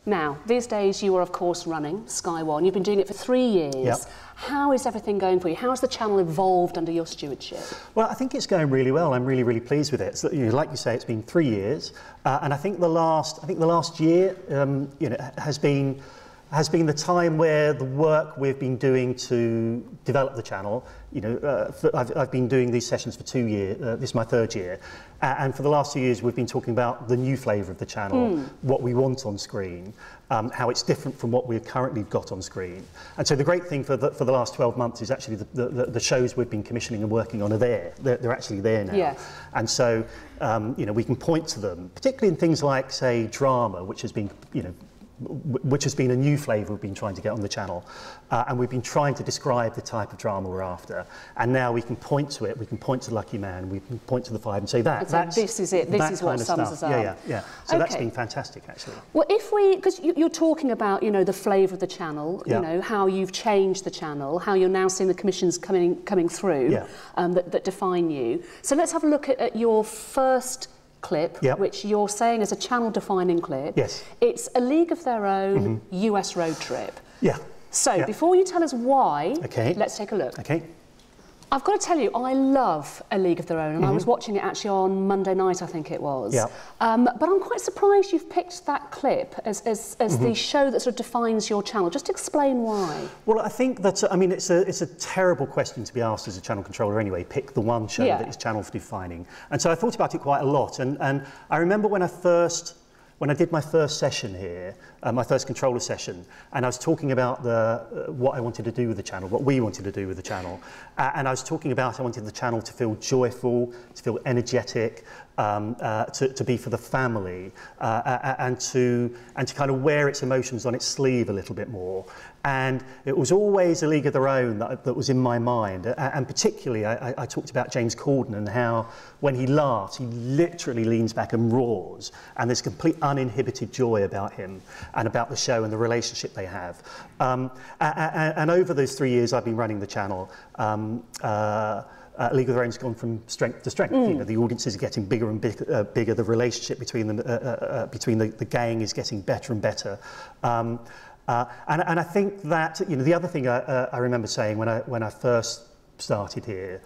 Now, these days you are, of course, running Sky One. You've been doing it for 3 years. Yep. How is everything going for you? How has the channel evolved under your stewardship? Well, I think it's going really well. I'm really pleased with it. So, like you say, it's been 3 years, and I think the last year, has been the time where the work we've been doing to develop the channel. I've been doing these sessions for 2 years. This is my 3rd year, and for the last 2 years we've been talking about the new flavour of the channel, what we want on screen, how it's different from what we've currently got on screen. And so the great thing for the last 12 months is actually the shows we've been commissioning and working on are there. They're actually there now. Yeah. And so we can point to them, particularly in things like, say, drama, which has been a new flavour we've been trying to get on the channel, and we've been trying to describe the type of drama we're after, and now we can point to it, we can point to Lucky Man, we can point to the Five and say this is it, this is what sums us up. Yeah. So that's been fantastic, actually. Well, because you're talking about, the flavour of the channel, how you've changed the channel, how you're now seeing the commissions coming through, that define you. So let's have a look at your first clip, which you're saying is a channel-defining clip. Yes. It's A League of Their Own US road trip. Yeah. So before you tell us why, let's take a look. Okay. I've got to tell you, I love A League of Their Own, and I was watching it actually on Monday night, I think it was. Yeah. But I'm quite surprised you've picked that clip as the show that sort of defines your channel. Just explain why. Well, I think that, it's a terrible question to be asked as a channel controller anyway, pick the one show that is channel defining. And so I thought about it quite a lot, and I remember when I did my first session here, my first controller session, and I was talking about what I wanted to do with the channel, what we wanted to do with the channel, and I was talking about I wanted the channel to feel joyful, to feel energetic, to be for the family, and to kind of wear its emotions on its sleeve a little bit more. And it was always A League of Their Own that was in my mind, and particularly I talked about James Corden and how when he laughs he literally leans back and roars, and there's complete uninhibited joy about him and about the show and the relationship they have. And over those 3 years I've been running the channel, League of Their Own's gone from strength to strength. The audiences are getting bigger and bigger. The relationship between them, between the gang, is getting better and better. And I think that the other thing I remember saying when I first started here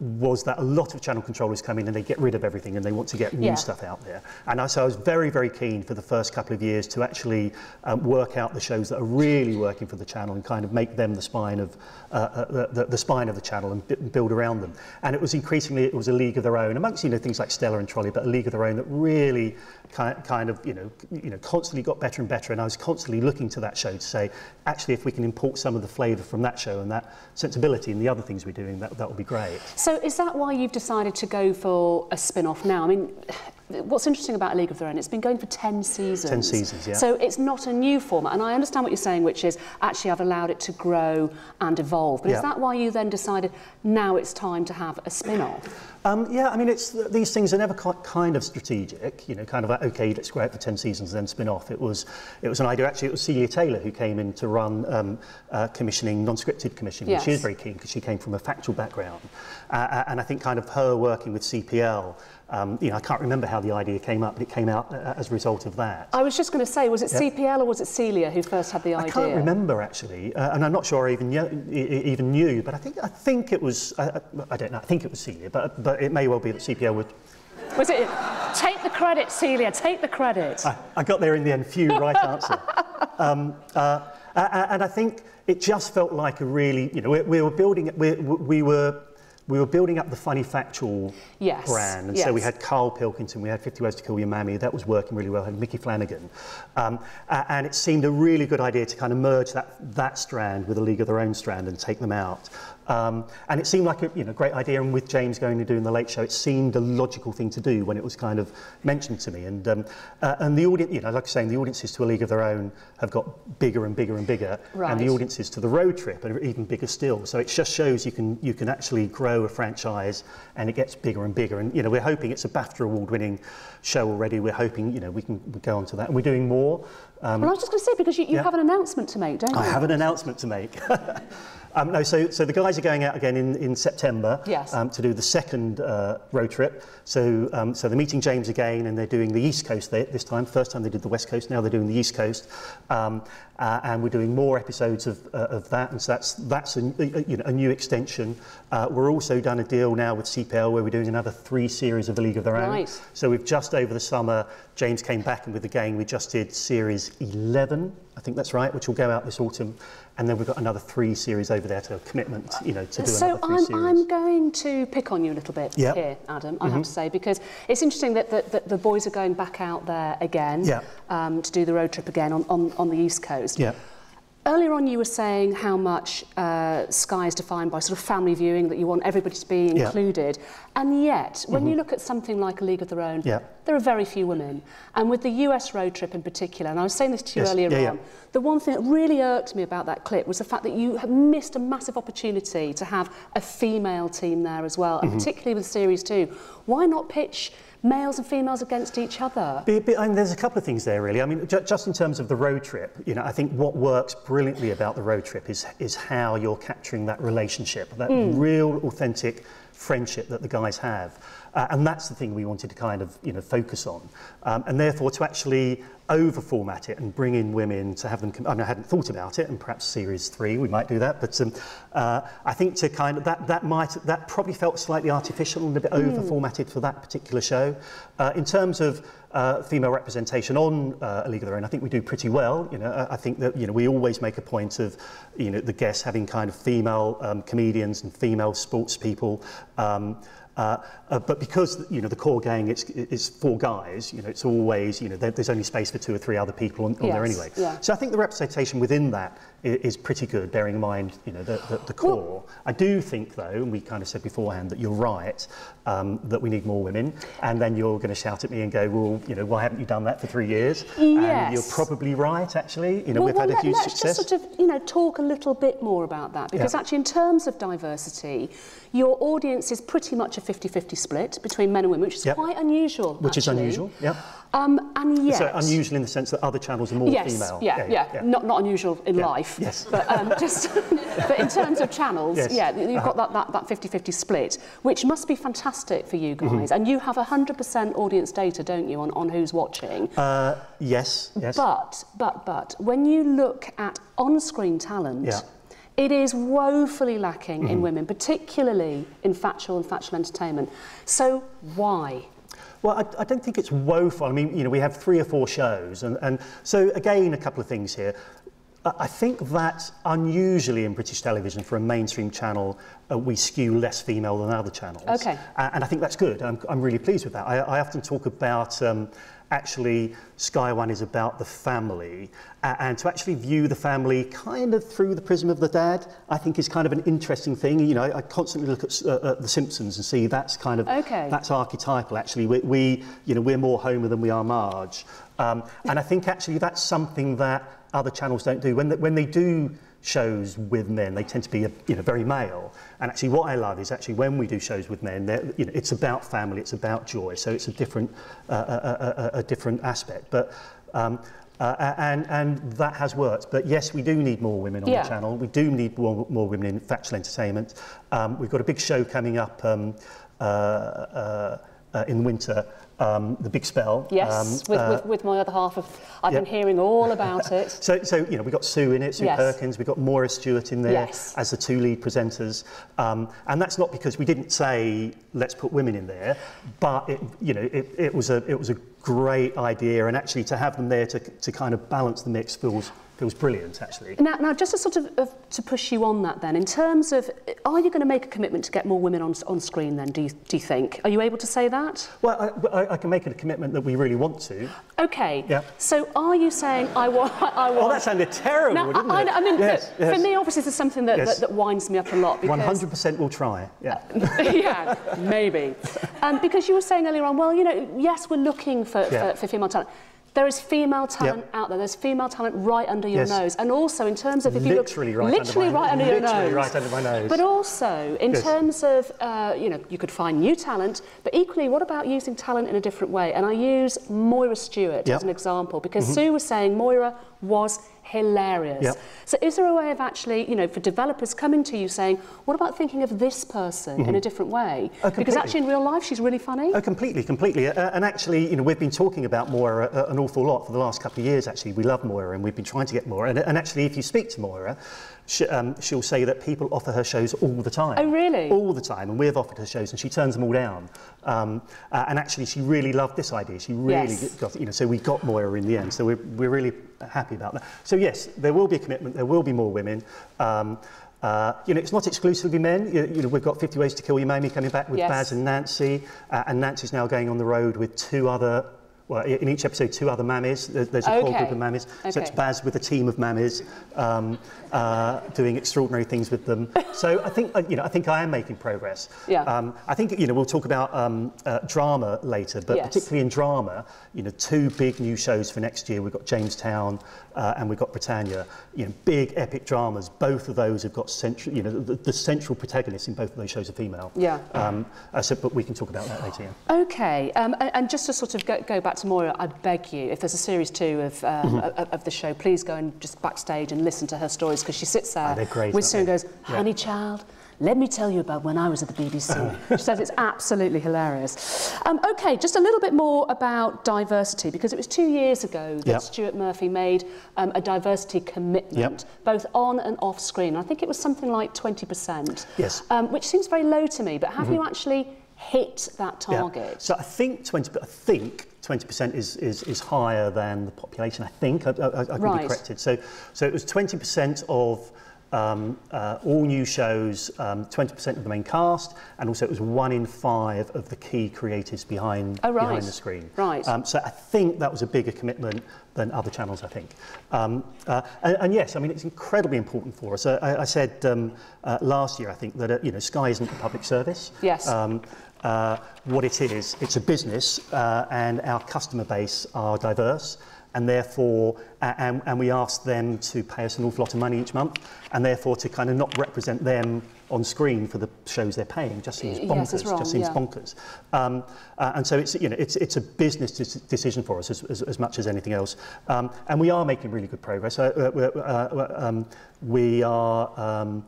was that a lot of channel controllers come in and they get rid of everything and they want to get new stuff out there. And so I was very keen for the first couple of years to actually work out the shows that are really working for the channel and kind of make them the spine of the channel and build around them. And it was increasingly, it was A League of Their Own, amongst things like Stella and Trolley, but A League of Their Own that really kind of constantly got better and better. And I was constantly looking to that show to say, actually, if we can import some of the flavour from that show and that sensibility and the other things we're doing, that would be great. So is that why you've decided to go for a spin-off now? I mean, what's interesting about A League of Their Own, it's been going for 10 seasons. 10 seasons, yeah. So it's not a new format, and I understand what you're saying, which is actually I've allowed it to grow and evolve. But is that why you then decided now it's time to have a spin-off? These things are never kind of strategic, kind of like, okay, let's go out for 10 seasons and then spin off. It was an idea. Actually, it was Celia Taylor who came in to run commissioning, non-scripted commissioning. Yes. She is very keen because she came from a factual background, and I think kind of her working with CPL. I can't remember how the idea came up, but it came out as a result of that. I was just going to say, was it CPL or was it Celia who first had the idea? I can't remember actually, and I'm not sure I even knew. But I think it was. I don't know. I think it was Celia, but it may well be that CPL would. Was it? Take the credit, Celia. Take the credit. I got there in the end. Phew, right answer. And I think it just felt like a really, we were building it. We were building up the funny factual brand, and so we had Carl Pilkington, we had 50 Ways to Kill Your Mammy, that was working really well, and Mickey Flanagan. And it seemed a really good idea to kind of merge that strand with A League of Their Own strand and take them out. And it seemed like a great idea, and with James going and doing the Late Show, it seemed a logical thing to do when it was kind of mentioned to me. And the audience, like I'm saying, the audiences to A League of Their Own have got bigger and bigger and bigger, and the audiences to the road trip are even bigger still. So it just shows you can actually grow a franchise, and it gets bigger and bigger. And we're hoping it's a BAFTA award-winning show already. We're hoping we can go on to that, and we're doing more. Well, I was just going to say, because you have an announcement to make, don't you? I have an announcement to make. No, so the guys are going out again in September to do the second road trip. So they're meeting James again, and they're doing the East Coast this time. First time they did the West Coast, now they're doing the East Coast. And we're doing more episodes of that, and so that's a new extension. We're also done a deal now with CPL where we're doing another 3 series of A League of Their Own. Right. So we've just over the summer, James came back, and with the gang we just did series 11, I think that's right, which will go out this autumn, and then we've got another 3 series over there to commitment, to do another 3 series. So I'm going to pick on you a little bit here, Adam, I have to say, because it's interesting that the boys are going back out there again to do the road trip again on the East Coast. Yeah. Earlier on you were saying how much Sky is defined by sort of family viewing, that you want everybody to be included. And yet, when you look at something like A League of Their Own, there are very few women. And with the US road trip in particular, and I was saying this to you earlier on, the one thing that really irked me about that clip was the fact that you have missed a massive opportunity to have a female team there as well, and particularly with Series 2. Why not pitch males and females against each other? I mean, there's a couple of things there, really. I mean, just in terms of the road trip, I think what works brilliantly about the road trip is how you're capturing that relationship, that real, authentic friendship that the guys have. And that's the thing we wanted to kind of, focus on. And therefore, to actually over-format it and bring in women to have them... I mean, I hadn't thought about it, and perhaps Series 3, we might do that. But I think to kind of... That probably felt slightly artificial and a bit over-formatted for that particular show. In terms of female representation on A League of Their Own, I think we do pretty well. I think that, we always make a point of, the guests having kind of female comedians and female sports people. But because the core gang it's 4 guys, it's always there's only space for 2 or 3 other people on there anyway. So I think the representation within that is pretty good, bearing in mind the core. Well, I do think though, and we kind of said beforehand, that you're right, that we need more women, and then you're going to shout at me and go, well, why haven't you done that for 3 years? And you're probably right, actually. We've had a huge success. Let's just sort of talk a little bit more about that, because actually in terms of diversity, your audience is pretty much a 50-50 split between men and women, which is quite unusual. Which is unusual, and yet... So unusual in the sense that other channels are more female. Not unusual in life, but but in terms of channels, you've got that 50-50 split, which must be fantastic for you guys. And you have 100% audience data, don't you, on who's watching? Yes. But when you look at on-screen talent, it is woefully lacking in women, particularly in factual and factual entertainment. So why? Well, I don't think it's woeful. I mean, we have 3 or 4 shows, and so again, a couple of things here. I think that unusually in British television, for a mainstream channel, we skew less female than other channels. Okay. And I think that's good. I'm really pleased with that. I often talk about actually Sky One is about the family, and to actually view the family kind of through the prism of the dad, I think is kind of an interesting thing. I constantly look at The Simpsons and see that's kind of that's archetypal. Actually, we're more Homer than we are Marge, and I think actually that's something that other channels don't do. When they do shows with men, they tend to be very male. And actually, what I love is actually when we do shows with men, it's about family, it's about joy. So it's a different aspect. But and that has worked. But yes, we do need more women on the channel. We do need more women in factual entertainment. We've got a big show coming up in the winter. The Big Spell. Yes, with my other half. I've been hearing all about it. So we've got Sue in it, Sue Perkins. We've got Maura Stewart in there as the 2 lead presenters. And that's not because we didn't say let's put women in there, but it was a great idea, and actually to have them there to kind of balance the mix feels brilliant, actually. Now, just to sort of to push you on that then, in terms of, are you going to make a commitment to get more women on screen then, do you think? Are you able to say that? Well, I can make it a commitment that we really want to. Okay. Yeah. So are you saying I want... Oh, that sounded terrible, didn't it? I mean, for me, obviously, there's something that winds me up a lot. Because 100% will try, yeah, maybe. Because you were saying earlier on, well, yes, we're looking for female talent. There is female talent out there. There's female talent right under your nose. And also in terms of, if you look... Literally right under your nose. Literally right under my nose. But also in terms of, you could find new talent, but equally, what about using talent in a different way? And I use Maura Stewart as an example, because Sue was saying Maura was hilarious. Yep. So is there a way of actually, you know, for developers coming to you saying, what about thinking of this person in a different way? Because actually in real life she's really funny. Oh, completely. And actually, you know, we've been talking about Moira an awful lot for the last couple of years, actually. We love Moira and we've been trying to get Moira. And actually, if you speak to Moira, she'll say that people offer her shows all the time. Oh, really? All the time. And we've offered her shows and she turns them all down. And actually, she really loved this idea. She really got, you know, so we got Moira in the end. So we're really happy about that. So yes, there will be a commitment. There will be more women. You know, it's not exclusively men. You know, we've got 50 Ways to Kill Your Mammy coming back with Baz and Nancy. And Nancy's now going on the road with two other, well, in each episode, two other mammies. There's a core group of mammies. So it's Baz with a team of mammies doing extraordinary things with them. So I think, you know, I think I am making progress. Yeah. I think, you know, we'll talk about drama later, but particularly in drama, you know, two big new shows for next year. We've got Jamestown and we've got Britannia. You know, big epic dramas. Both of those have got central, you know, the central protagonists in both of those shows are female. Yeah. But we can talk about that later. Yeah. Okay. And just to sort of go back to Moira, I beg you, if there's a series 2 of the show, please go and just backstage and listen to her stories, because she sits there with Sue and goes, honey child, let me tell you about when I was at the BBC. She says it's absolutely hilarious. Okay, just a little bit more about diversity, because it was 2 years ago that Stuart Murphy made a diversity commitment, both on and off screen. I think it was something like 20%, which seems very low to me, but have you actually hit that target? So I think 20% is higher than the population. I think I could be corrected. So it was 20% of all new shows, 20% of the main cast, and also it was 1 in 5 of the key creatives behind the screen. Right. So I think that was a bigger commitment than other channels, I think. And yes, I mean, it's incredibly important for us. I said last year, I think, that you know, Sky isn't a public service. Yes. What it is, it's a business, and our customer base are diverse, and therefore, and we ask them to pay us an awful lot of money each month, and therefore to kind of not represent them on screen for the shows they're paying just seems bonkers. Just seems bonkers. And so it's, you know, it's a business decision for us as much as anything else. And we are making really good progress. We are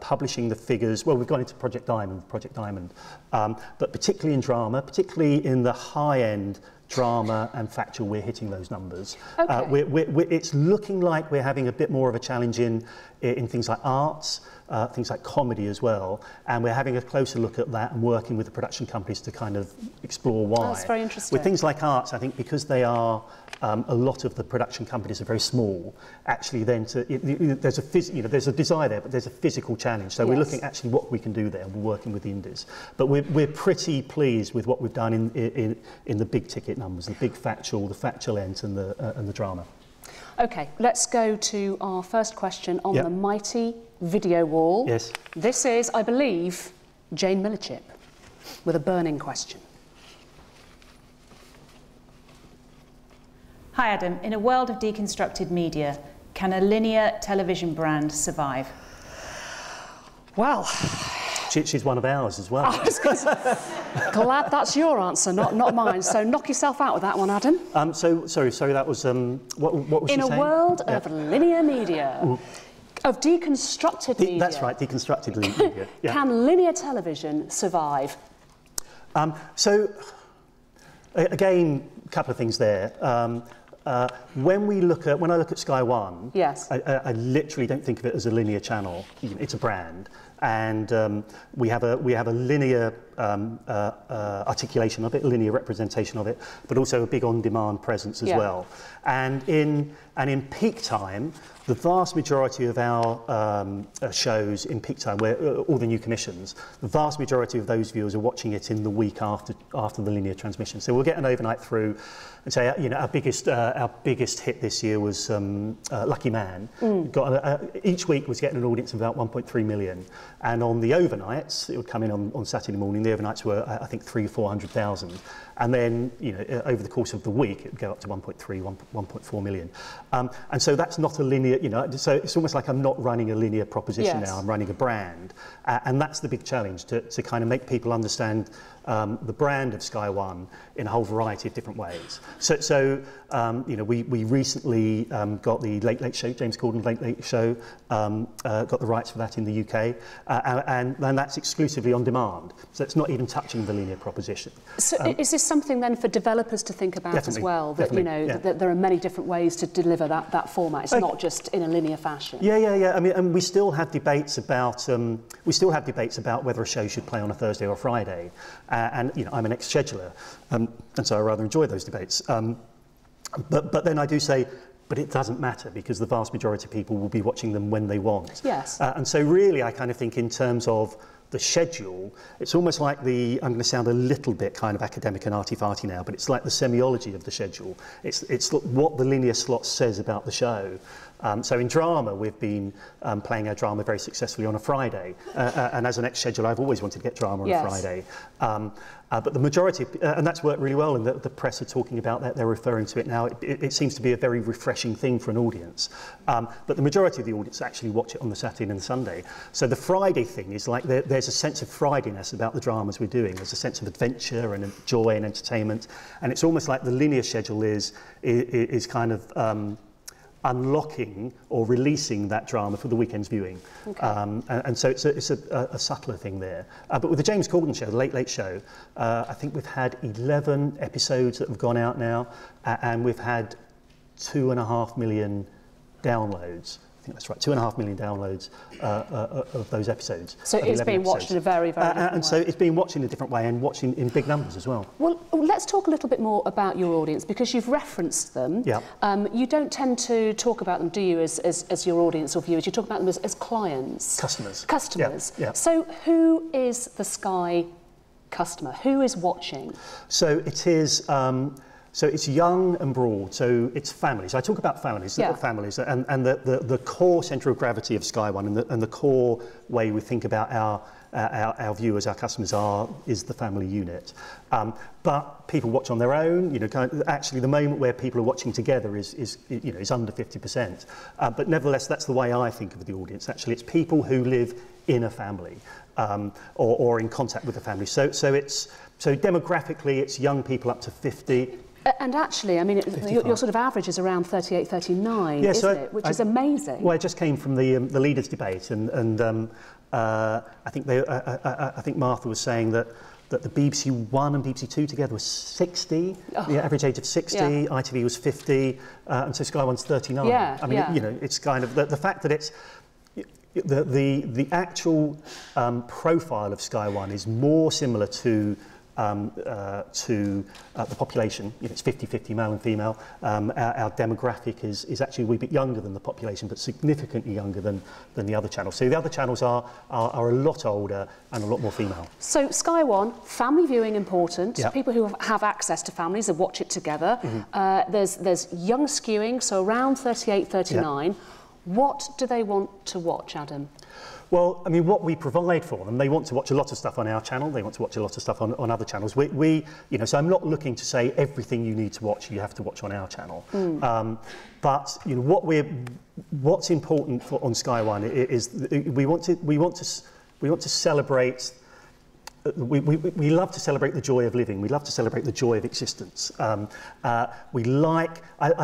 publishing the figures. Well, we've gone into Project Diamond, but particularly in drama, particularly in the high-end drama and factual, we're hitting those numbers. It's looking like we're having a bit more of a challenge in things like arts, things like comedy as well, and we're having a closer look at that and working with the production companies to kind of explore why. That's very interesting. With things like arts, I think because they are, a lot of the production companies are very small, actually then there's a desire there, but there's a physical challenge. So we're looking actually what we can do there, and we're working with the indies. But we're pretty pleased with what we've done in the big ticket numbers, the big factual, the factual ends and the drama. Okay, let's go to our first question on the mighty video wall. Yes. This is, I believe, Jane Millichip with a burning question. Hi Adam, in a world of deconstructed media, can a linear television brand survive? Well, she's one of ours as well. I was glad that's your answer, not mine. So knock yourself out with that one, Adam. Sorry, that was what was she saying? In a world of linear media, of deconstructed media. That's right, deconstructed media. Yeah. Can linear television survive? So again, a couple of things there. When I look at Sky One, I literally don't think of it as a linear channel. It's a brand, and we have a linear articulation of it, linear representation of it, but also a big on-demand presence as well. And in peak time, the vast majority of our shows in peak time, where all the new commissions, the vast majority of those viewers are watching it in the week after the linear transmission. So we'll get an overnight through, and say, you know, our biggest hit this year was Lucky Man. Each week was getting an audience of about 1.3 million, and on the overnights, it would come in on Saturday morning. The overnights were, I think, 300,000 or 400,000. and then, you know, over the course of the week, it would go up to 1.3, 1.4 million. And so that's not a linear, you know, so it's almost like I'm not running a linear proposition now, I'm running a brand. And that's the big challenge, to kind of make people understand the brand of Sky One in a whole variety of different ways. So you know, we recently got the Late Late Show, James Corden's Late Late Show, got the rights for that in the UK, and that's exclusively on demand. So it's not even touching the linear proposition. So is this something then for developers to think about as well? That, you know, that there are many different ways to deliver that format. It's not just in a linear fashion. Yeah. I mean, and we still have debates about whether a show should play on a Thursday or a Friday. And you know, I'm an ex-scheduler, and so I rather enjoy those debates. But then I do say, but it doesn't matter, because the vast majority of people will be watching them when they want. Yes. And so really, I kind of think in terms of the schedule, it's almost like I'm going to sound a little bit kind of academic and arty-farty now, but it's like the semiology of the schedule. It's what the linear slot says about the show. So in drama, we've been playing our drama very successfully on a Friday. And as an ex-scheduler, I've always wanted to get drama on a Friday. But the majority, and that's worked really well, and the press are talking about that, they're referring to it now. It seems to be a very refreshing thing for an audience. But the majority of the audience actually watch it on the Saturday and the Sunday. So the Friday thing is like, there's a sense of Fridayness about the dramas we're doing. There's a sense of adventure and joy and entertainment. And it's almost like the linear schedule is kind of unlocking or releasing that drama for the weekend's viewing. Okay. And so it's a subtler thing there. But with the James Corden show, the Late Late Show, I think we've had 11 episodes that have gone out now, and we've had 2.5 million downloads. I think that's right, 2.5 million downloads of those episodes. So it's being watched in a very, very different way. And so it's being watched in a different way, and watching in big numbers as well. Well, let's talk a little bit more about your audience, because you've referenced them. Yeah. You don't tend to talk about them, do you, as your audience or viewers? You talk about them as clients. Customers. Customers. Yeah. So who is the Sky customer? Who is watching? So it is... So it's young and broad, so it's families. I talk about families, families, and the core centre of gravity of Sky One, and the core way we think about our viewers, our customers is the family unit. But people watch on their own. You know, actually, the moment where people are watching together is under 50%. But nevertheless, that's the way I think of the audience. Actually, it's people who live in a family or in contact with a family. So demographically, it's young people up to 50. And actually, I mean, your sort of average is around 38, 39, isn't it? Which is amazing. Well, I just came from the leaders' debate, and I think Martha was saying that the BBC One and BBC Two together was 60, the average age of 60. ITV was 50, and so Sky One's 39. I mean, you know, it's kind of the fact that it's the actual profile of Sky One is more similar to the population. You know, it's 50-50 male and female. Our demographic is actually a wee bit younger than the population, but significantly younger than the other channels. So the other channels are a lot older and a lot more female. So Sky One, family viewing important. Yeah. People who have access to families that watch it together. Mm-hmm. There's young skewing, so around 38, 39. Yeah. What do they want to watch, Adam? Well, I mean, what we provide for them, they want to watch a lot of stuff on our channel, they want to watch a lot of stuff on other channels. We you know, so I'm not looking to say everything you need to watch, you have to watch on our channel. But, you know, what's important on Sky One is we want to celebrate, we love to celebrate the joy of living, we love to celebrate the joy of existence. I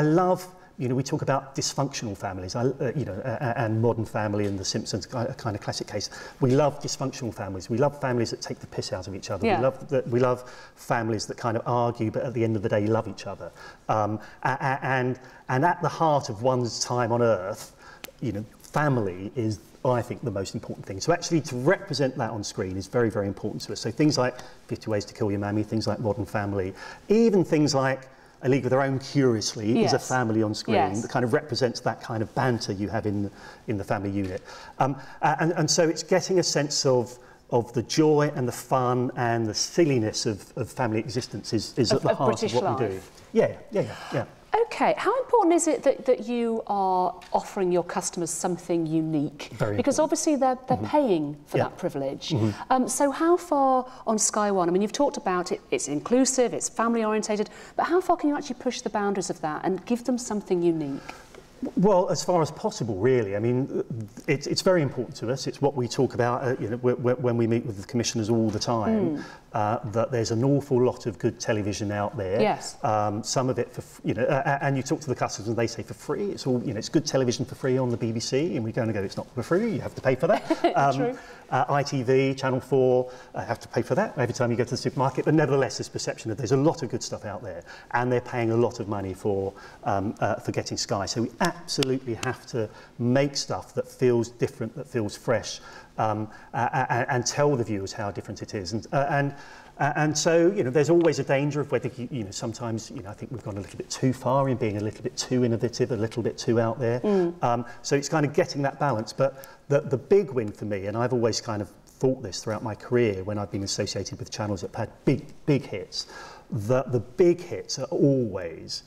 love... You know, we talk about dysfunctional families, and Modern Family and The Simpsons, a kind of classic case. We love dysfunctional families. We love families that take the piss out of each other. Yeah. We love families that kind of argue, but at the end of the day, love each other. And at the heart of one's time on Earth, you know, family is, I think, the most important thing. So actually, to represent that on screen is very, very important to us. So things like 50 Ways to Kill Your Mammy, things like Modern Family, even things like A League of Their Own, curiously, is a family on screen that kind of represents that kind of banter you have in the family unit. And so it's getting a sense of the joy and the fun and the silliness of family existence is at the heart of what we do. Yeah. Okay, how important is it that you are offering your customers something unique? Very because important. obviously they're paying for that privilege. So how far on Sky One, I mean, you've talked about it, it's inclusive, it's family orientated, but how far can you actually push the boundaries of that and give them something unique? Well, as far as possible, really. I mean, it's very important to us. It's what we talk about, you know, when we meet with the commissioners all the time. That there's an awful lot of good television out there. Yes. Some of it for, you know, and you talk to the customers and they say for free. It's all, you know, it's good television for free on the BBC, and we go and go, it's not for free. You have to pay for that. True. ITV, Channel 4, have to pay for that every time you go to the supermarket. But nevertheless, this perception that there's a lot of good stuff out there, and they're paying a lot of money for getting Sky. So we absolutely have to make stuff that feels different, that feels fresh, and tell the viewers how different it is. And so, you know, there's always a danger of whether, you know, sometimes, you know, I think we've gone a little bit too far in being a little bit too innovative, a little bit too out there. So it's kind of getting that balance. But the big win for me, and I've always kind of thought this throughout my career when I've been associated with channels that have had big hits, that the big hits are always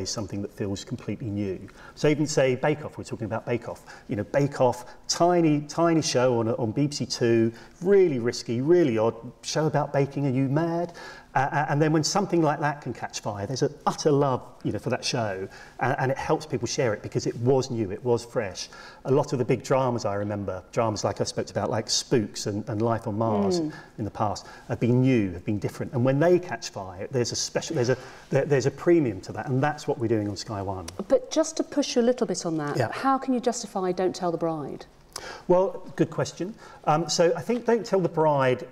something that feels completely new. So even say Bake Off, we're talking about Bake Off. You know, Bake Off, tiny show on BBC Two, really risky, really odd, show about baking, are you mad? And then when something like that can catch fire, there's an utter love, you know, for that show, and it helps people share it because it was new, it was fresh. A lot of the big dramas I remember, dramas like I spoke about, like Spooks and Life on Mars in the past, have been new, have been different. And when they catch fire, there's a premium to that, and that's what we're doing on Sky One. But just to push you a little bit on that, how can you justify Don't Tell the Bride? Well, good question. So I think Don't Tell the Bride,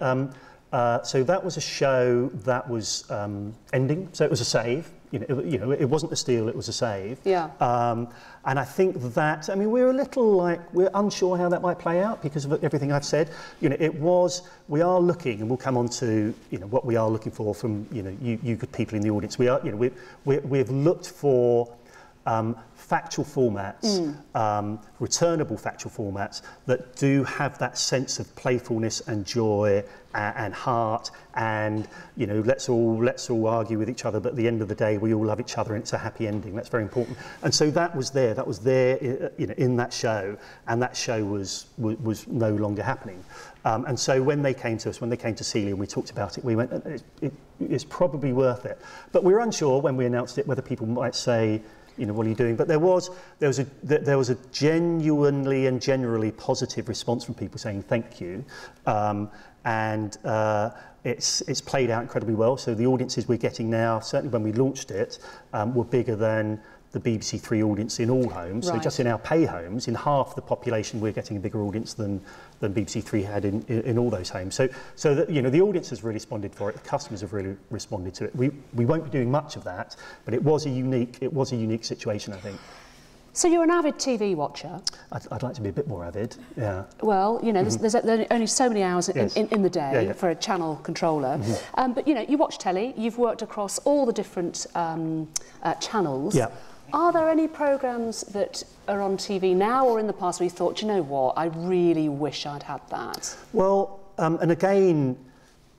so that was a show that was ending, so it was a save. You know, it wasn't a steal, it was a save. Yeah. And I think that, I mean, we're unsure how that might play out because of everything I've said. You know, we are looking, and we'll come on to, you know, what we are looking for from, you know, you good people in the audience. We are, you know, we've looked for factual formats, returnable factual formats that do have that sense of playfulness and joy and heart, and, you know, let's all argue with each other, but at the end of the day we all love each other and it's a happy ending. That's very important. And so that was there, you know, in that show, and that show was no longer happening. And so when they came to us, when they came to Celia and we talked about it, we went, it's probably worth it. But we were unsure when we announced it whether people might say, you know, what are you doing? But there was a genuinely and generally positive response from people saying thank you, and it's played out incredibly well. So the audiences we're getting now, certainly when we launched it, were bigger than the BBC Three audience in all homes. Right. So just in our pay homes, in half the population, we're getting a bigger audience than BBC Three had in all those homes. So that, you know, the audience has really responded for it. The customers have really responded to it. We won't be doing much of that, but it was a unique situation, I think. So you're an avid TV watcher. I'd like to be a bit more avid, yeah. Well, you know, there's only so many hours in the day for a channel controller. But, you know, you watch telly, you've worked across all the different channels. Yeah. Are there any programmes that are on TV now or in the past where you thought, you know what, I really wish I'd had that? Well, and again,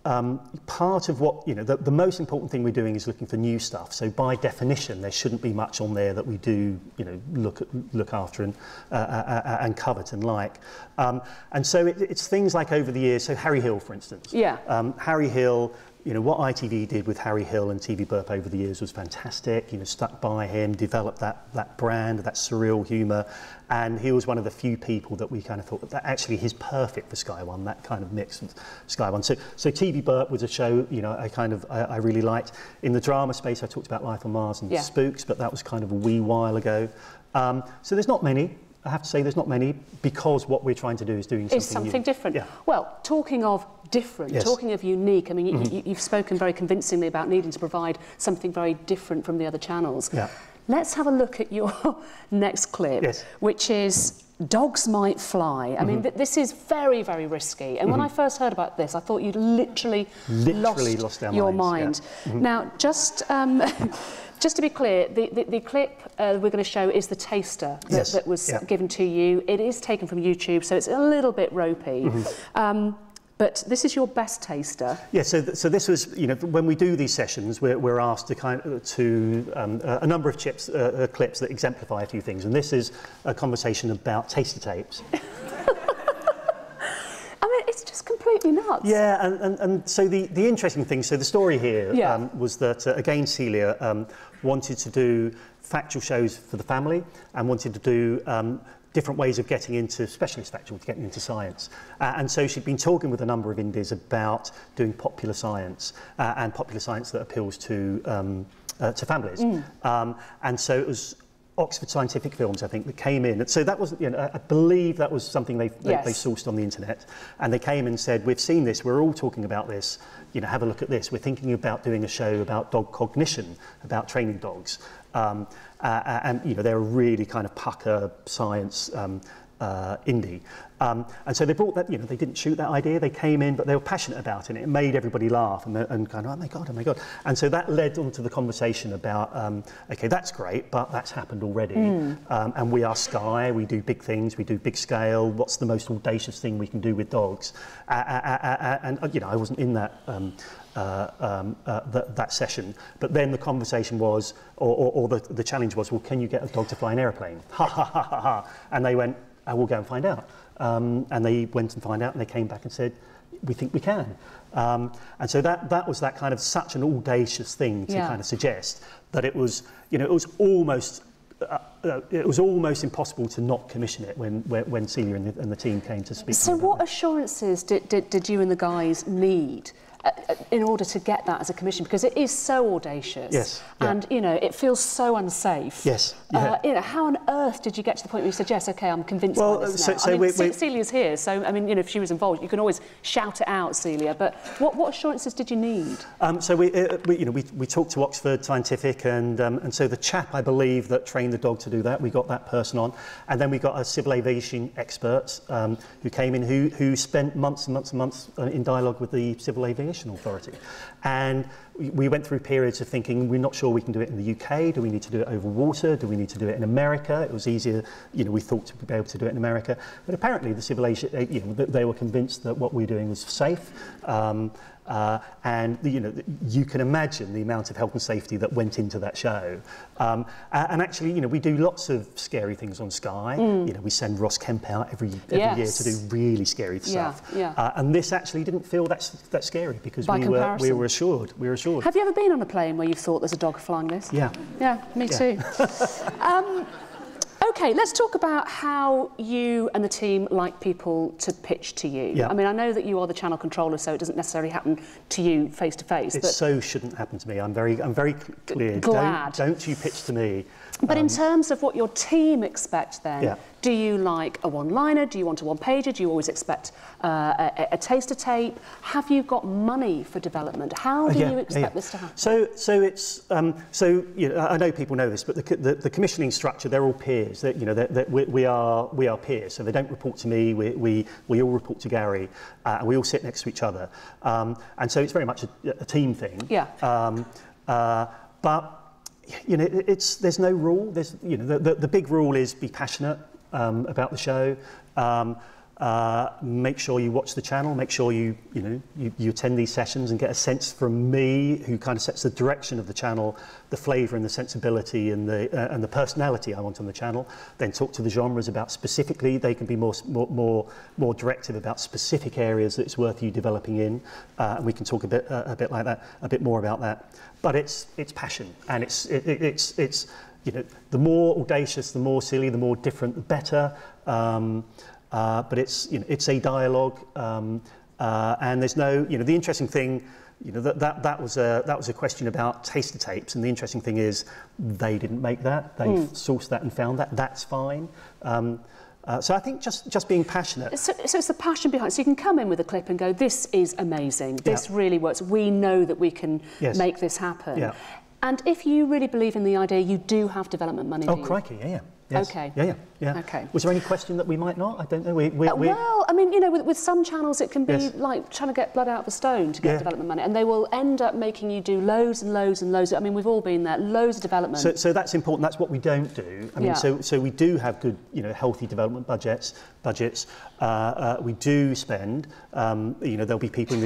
part of what, you know, the most important thing we're doing is looking for new stuff. So by definition, there shouldn't be much on there that we do, you know, look after and covet and like. And so it's things like over the years. So Harry Hill, for instance. Yeah. Harry Hill. You know, what ITV did with Harry Hill and TV Burp over the years was fantastic. You know, stuck by him, developed that brand, that surreal humour, and he was one of the few people that we kind of thought that actually he's perfect for Sky One, that kind of mix with Sky One. So TV Burp was a show, you know, I really liked. In the drama space, I talked about Life on Mars and Spooks, but that was kind of a wee while ago. So there's not many. I have to say there's not many, because what we're trying to do is doing something new. Different. Yeah. Well, talking of different, talking of unique, I mean, you've spoken very convincingly about needing to provide something very different from the other channels. Yeah. Let's have a look at your next clip, which is Dogs Might Fly. I mean, this is very, very risky. And when I first heard about this, I thought you'd literally lost your mind. Yeah. Now, just to be clear, the clip we're going to show is the taster that was given to you. It is taken from YouTube, so it's a little bit ropey. But this is your best taster. Yeah, so this was, when we do these sessions, we're asked to a number of clips that exemplify a few things, and this is a conversation about taster tapes. It's just completely nuts. Yeah, and so the interesting thing, so the story here was that, again, Celia wanted to do factual shows for the family and wanted to do different ways of getting into specialist factual, getting into science. And so she'd been talking with a number of indies about doing popular science and popular science that appeals to families. And so it was Oxford Scientific Films, I think, that came in. So that was, I believe that was something they sourced on the internet. And they came and said, we've seen this, we're all talking about this, have a look at this. We're thinking about doing a show about dog cognition, about training dogs. And they're a really kind of pucker science indie. And so they brought that, they didn't shoot that idea, they came in, but they were passionate about it. It made everybody laugh and kind of, oh my God. And so that led on to the conversation about, okay, that's great, but that's happened already. And we are Sky, we do big things, we do big scale. What's the most audacious thing we can do with dogs? And I wasn't in that that session, but then the conversation was, or the challenge was, well, can you get a dog to fly an aeroplane? Ha ha ha ha ha. And they went, we'll go and find out. And they went and found out, and they came back and said, we think we can. And so that was that kind of such an audacious thing to kind of suggest that it was, it was almost impossible to not commission it when Celia and the team came to speak. So what assurances did you and the guys need in order to get that as a commission? Because it is so audacious. Yes. Yeah. And, it feels so unsafe. Yes. Yeah. How on earth did you get to the point where you said, yes, OK, I'm convinced by this now? Celia's here, so, if she was involved, you can always shout it out, Celia, but what assurances did you need? So we talked to Oxford Scientific, and so the chap, I believe, that trained the dog to do that, we got that person on, and then we got a civil aviation expert who came in, who spent months and months and months in dialogue with the Civil Aviation Authority. And we went through periods of thinking, we're not sure we can do it in the UK, do we need to do it over water, do we need to do it in America? It was easier, we thought to be able to do it in America, but apparently the Civil Aviation, they were convinced that what we were doing was safe. And you can imagine the amount of health and safety that went into that show. And actually, we do lots of scary things on Sky. We send Ross Kemp out every year to do really scary stuff. And this actually didn't feel that scary because we were assured. Have you ever been on a plane where you thought there's a dog flying this? Yeah. Yeah, me too. OK, let's talk about how you and the team like people to pitch to you. Yeah. I mean, I know that you are the channel controller, so it doesn't necessarily happen to you face to face. It so shouldn't happen to me. I'm very clear. Glad. Don't you pitch to me. But in terms of what your team expect then, do you like a one-liner? Do you want a one-pager? Do you always expect a taster tape? Have you got money for development? How do you expect this to happen? So it's I know people know this, but the commissioning structure, they're all peers. We are peers, so they don't report to me. We all report to Gary, and we all sit next to each other. And so it's very much a team thing. Yeah. But there's no rule. There's the big rule is be passionate about the show. Make sure you watch the channel. Make sure you attend these sessions and get a sense from me, who kind of sets the direction of the channel, the flavour and the sensibility and the personality I want on the channel. Then talk to the genres about specifically. They can be more directive about specific areas that it's worth you developing in, and we can talk a bit like that, a bit more about that. But it's passion, and it's the more audacious, the more silly, the more different, the better. But it's a dialogue, and there's no, the interesting thing, that was a question about taster tapes, and the interesting thing is they didn't make that. They've sourced that and found that. That's fine. So I think just being passionate. So it's the passion behind it. So you can come in with a clip and go, this is amazing. This really works. We know that we can make this happen. Yeah. And if you really believe in the idea, you do have development money. Oh, crikey, yeah. Yes. Okay. Yeah. Okay. Was there any question that we might not? I don't know. Well, I mean, with some channels, it can be like trying to get blood out of a stone to get development money, and they will end up making you do loads and loads and loads. I mean, we've all been there. Loads of development. So that's important. That's what we don't do. I mean, so we do have good, healthy development budgets. We do spend, you know, there'll be people in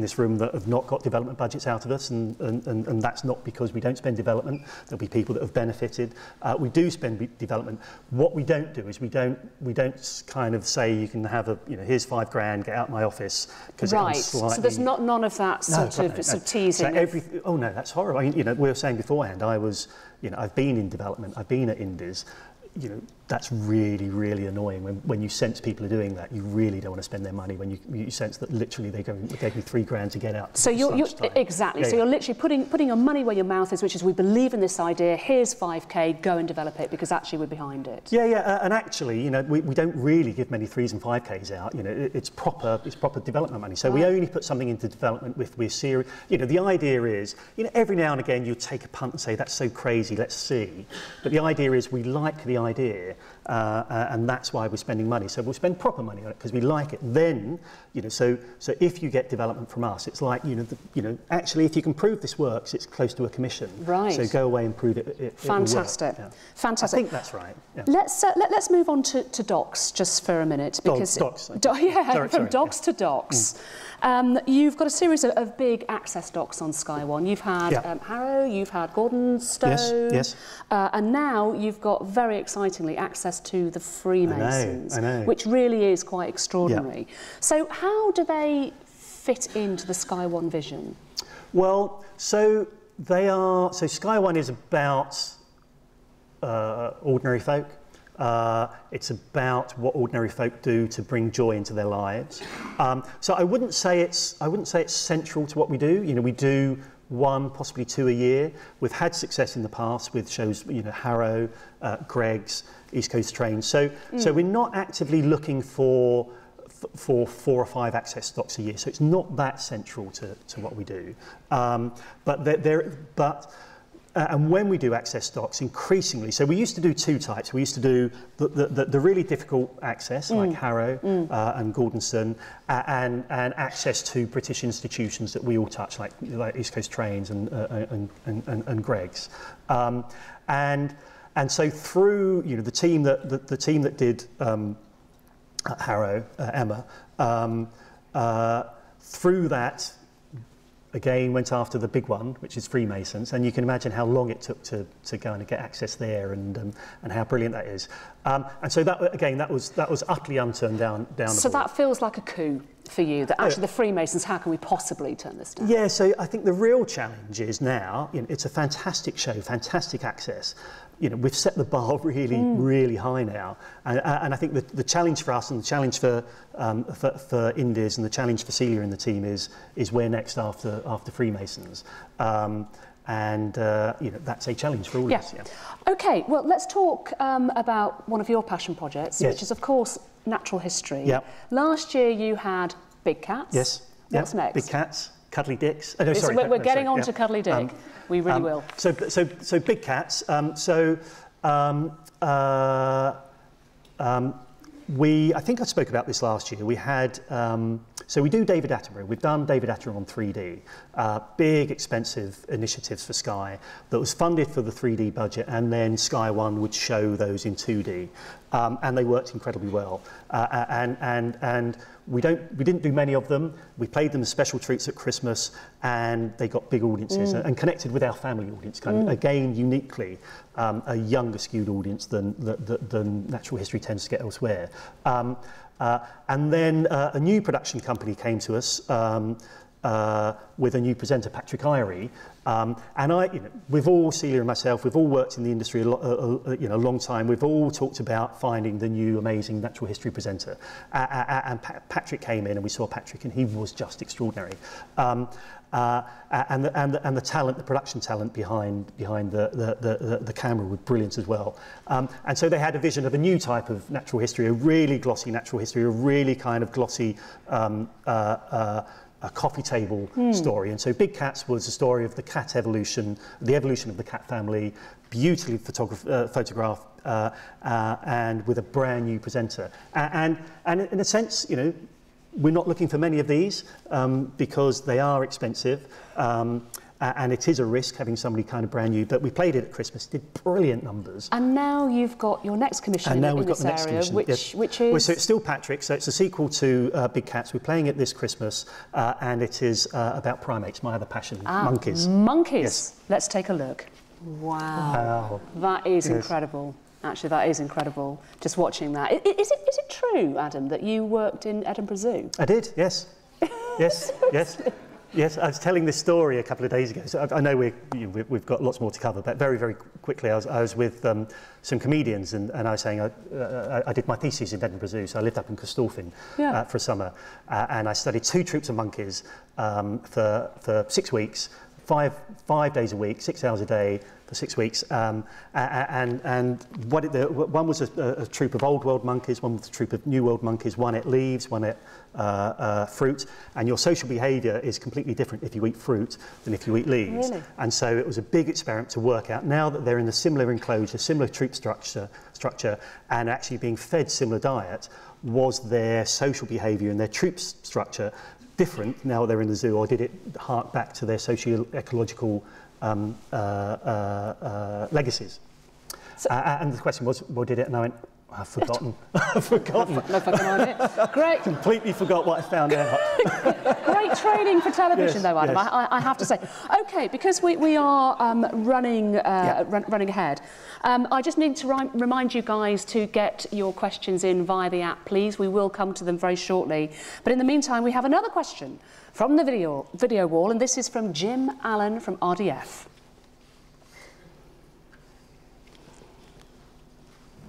this room that have not got development budgets out of us, and that's not because we don't spend development. There'll be people that have benefited. We do spend development. What we don't do is we don't kind of say you can have you know, here's £5 grand, get out my office, because right. So there's none of that sort of teasing. So oh no, that's horrible. I mean, you know, we were saying beforehand, you know, I've been in development, I've been at Indies. You know, that's really, really annoying when you sense people are doing that. You really don't want to spend their money when you sense that literally they gave me £3 grand to get out. So you're exactly. So you're literally putting your money where your mouth is, which is we believe in this idea. Here's 5k, go and develop it because actually we're behind it. Yeah, and actually, you know, we don't really give many 3s and 5ks out. You know, it's proper development money. So we only put something into development if we're serious. You know, the idea is, you know, every now and again you take a punt and say that's so crazy, let's see. But the idea is we like the idea, and that's why we're spending money. So we'll spend proper money on it because we like it. Then, you know, so if you get development from us, it's like, you know, actually, if you can prove this works, it's close to a commission. Right. So go away and prove it. Fantastic. Yeah. Fantastic. I think that's right. Yeah. Let's move on to docs just for a minute because docs. From docs to docs. You've got a series of big access docs on Sky One. You've had Harrow, you've had Gordonstow, yes. And now you've got, very excitingly, access to the Freemasons, I know. which really is quite extraordinary. Yeah. So how do they fit into the Sky One vision? Well, so Sky One is about ordinary folk. It's about what ordinary folk do to bring joy into their lives. So I wouldn't say it's central to what we do. You know, we do 1, possibly 2 a year. We've had success in the past with shows, you know, Harrow, Greg's, East Coast Trains. So we're not actively looking for 4 or 5 access docs a year. So it's not that central to what we do. And when we do access docs, increasingly, so we used to do 2 types. We used to do the really difficult access, like Harrow and Gordonstow, and access to British institutions that we all touch, like East Coast Trains and Greg's. And so through, you know, the team that did Harrow, Emma, through that, again, went after the big one, which is Freemasons, and you can imagine how long it took to go and get access there, and how brilliant that is. And so that was utterly unturned down. So that feels like a coup for you. That actually the Freemasons, how can we possibly turn this down? Yeah. So I think the real challenge is now, you know, it's a fantastic show, fantastic access. You know, we've set the bar really high now, and I think the challenge for us and the challenge for Indies and the challenge for Celia and the team is where next after Freemasons, and you know, that's a challenge for all of us. Yeah. Okay, well, let's talk about one of your passion projects, which is of course natural history. Yeah. Last year you had Big Cats. Yes. What's next? Big Cats. Cuddly Dicks. Oh, no, sorry. We're getting on to Cuddly Dick. We really will. So Big Cats. I think I spoke about this last year. We had, so we do David Attenborough. We've done David Attenborough on 3D. Big, expensive initiatives for Sky that was funded for the 3D budget, and then Sky One would show those in 2D. And they worked incredibly well. And we didn't do many of them. We played them as special treats at Christmas, and they got big audiences and connected with our family audience, kind of, again, uniquely a younger skewed audience than natural history tends to get elsewhere. And then a new production company came to us with a new presenter, Patrick Irie. And we've all, Celia and myself, we've all worked in the industry a long time. We've all talked about finding the new amazing natural history presenter. And Patrick came in, and we saw Patrick, and he was just extraordinary. And the talent, the production talent behind the camera was brilliant as well. And so they had a vision of a new type of natural history, a really glossy natural history, a really kind of glossy a coffee table story. And so Big Cats was a story of the cat evolution, the evolution of the cat family, beautifully photographed, and with a brand new presenter. And in a sense, you know, we're not looking for many of these because they are expensive. and it is a risk having somebody kind of brand new, but we played it at Christmas, did brilliant numbers. And now you've got your next commission in this area, which is... So it's still Patrick, so it's a sequel to Big Cats. We're playing it this Christmas, and it is about primates, my other passion, monkeys. Monkeys. Yes. Let's take a look. Wow. That is incredible. Actually, that is incredible, just watching that. Is it true, Adam, that you worked in Edinburgh Zoo? I did, yes. Yes, yes. Yes, I was telling this story a couple of days ago. So I know we've got lots more to cover, but very, very quickly, I was with some comedians, and I was saying I did my thesis in Edinburgh Zoo, so I lived up in Corstorphine for a summer, and I studied 2 troops of monkeys for 6 weeks, 5 days a week, 6 hours a day for 6 weeks, and one was a troop of old world monkeys, one was a troop of new world monkeys. One ate leaves, one ate fruit, and your social behaviour is completely different if you eat fruit than if you eat leaves. Really? And so it was a big experiment to work out. Now that they're in a similar enclosure, similar troop structure, and actually being fed similar diet, was their social behaviour and their troop structure different now they're in the zoo, or did it hark back to their socio-ecological legacies? And the question was, well, did it? And I went, I've forgotten. I've forgotten. No fucking idea. Great. Completely forgot what I found out. Great training for television, though, Adam. Yes. I have to say. Okay, because we are running ahead. I just need to remind you guys to get your questions in via the app, please. We will come to them very shortly. But in the meantime, we have another question from the video wall, and this is from Jim Allen from RDF.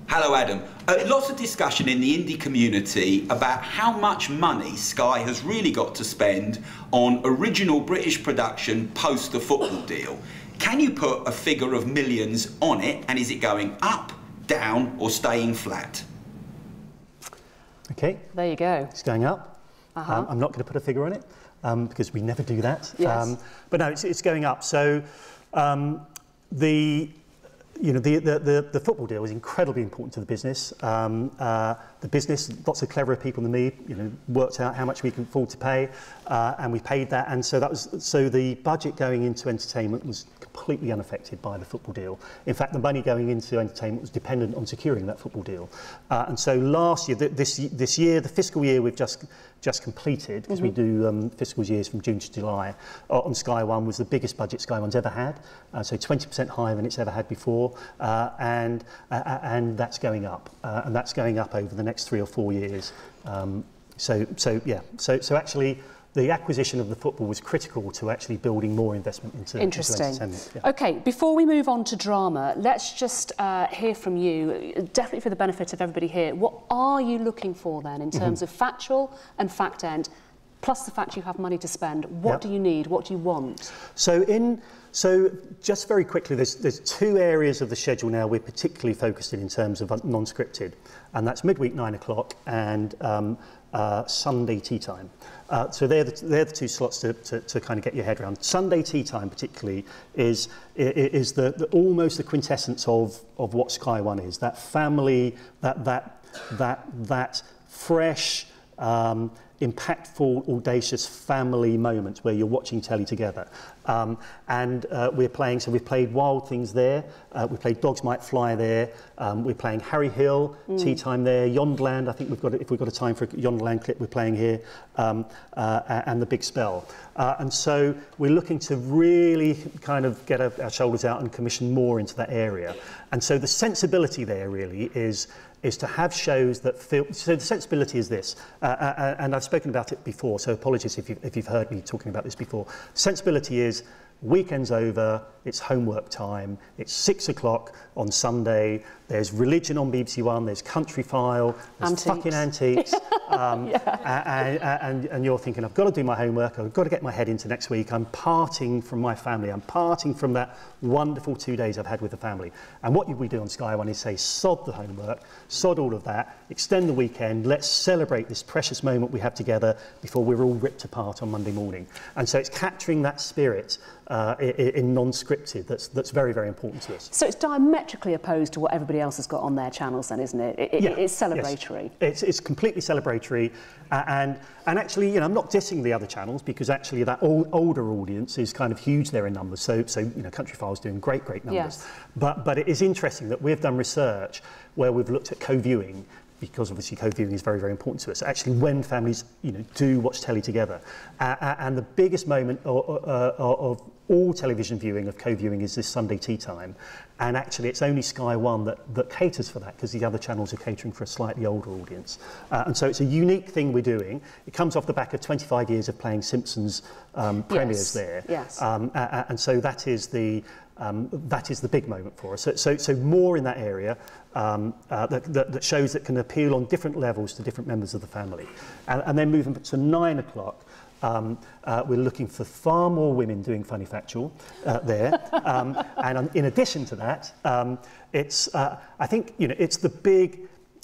Hello, Adam. Lots of discussion in the indie community about how much money Sky has really got to spend on original British production post the football deal. Can you put a figure of millions on it, and is it going up, down, or staying flat? Okay. There you go. It's going up. I'm not going to put a figure on it because we never do that. Yes. But no, it's going up. So the football deal is incredibly important to the business. The business, lots of cleverer people than me, worked out how much we can afford to pay, and we paid that. And so the budget going into entertainment was completely unaffected by the football deal. In fact, the money going into entertainment was dependent on securing that football deal. And so last year, this year, the fiscal year we've just completed, because we do fiscal years from June to July, on Sky One was the biggest budget Sky One's ever had, so 20% higher than it's ever had before, and that's going up, and that's going up over the next 3 or 4 years. So actually, the acquisition of the football was critical to actually building more investment into entertainment. Yeah. Okay, before we move on to drama, let's just hear from you, definitely for the benefit of everybody here. What are you looking for then in terms of factual and fact end, plus the fact you have money to spend? What do you need? What do you want? So just very quickly, there's 2 areas of the schedule now we're particularly focused in terms of non-scripted, and that's midweek 9 o'clock and Sunday tea time. So they're the 2 slots to kind of get your head around. Sunday tea time particularly is almost the quintessence of what Sky One is. That family, that fresh, impactful, audacious family moment where you're watching telly together. And we're playing, so we've played Wild Things there, we played Dogs Might Fly there, we're playing Harry Hill, Tea Time there, Yondland, I think if we've got a time for a Yondland clip, we're playing here, and The Big Spell. And so we're looking to really kind of get our shoulders out and commission more into that area. And so the sensibility there really is to have shows that feel... So the sensibility is this, and I've spoken about it before, so apologies if you've heard me talking about this before. Sensibility is weekend's over, it's homework time, it's 6 o'clock on Sunday, there's religion on BBC One, there's Country File, there's fucking Antiques, and you're thinking, I've got to do my homework, I've got to get my head into next week, I'm parting from my family, I'm parting from that wonderful 2 days I've had with the family. And what we do on Sky One is say, sod the homework, sod all of that, extend the weekend, let's celebrate this precious moment we have together before we're all ripped apart on Monday morning. And so it's capturing that spirit in non-scripted scripted that's very, very important to us. So it's diametrically opposed to what everybody else has got on their channels then, isn't it? It's celebratory. Yes. It's completely celebratory, and actually, I'm not dissing the other channels, because actually that older audience is kind of huge there in numbers. So Country File's doing great numbers. Yes. But it is interesting that we've done research where we've looked at co-viewing, because obviously co-viewing is very, very important to us. Actually, when families, do watch telly together, and the biggest moment of all television viewing of co-viewing is this Sunday tea time, and actually it's only Sky One that caters for that, because the other channels are catering for a slightly older audience. And so it's a unique thing we're doing. It comes off the back of 25 years of playing Simpsons premieres there. Yes. And so that is the big moment for us. So more in that area that shows that can appeal on different levels to different members of the family. And then moving to 9 o'clock, we're looking for far more women doing funny factual there. And in addition to that, I think,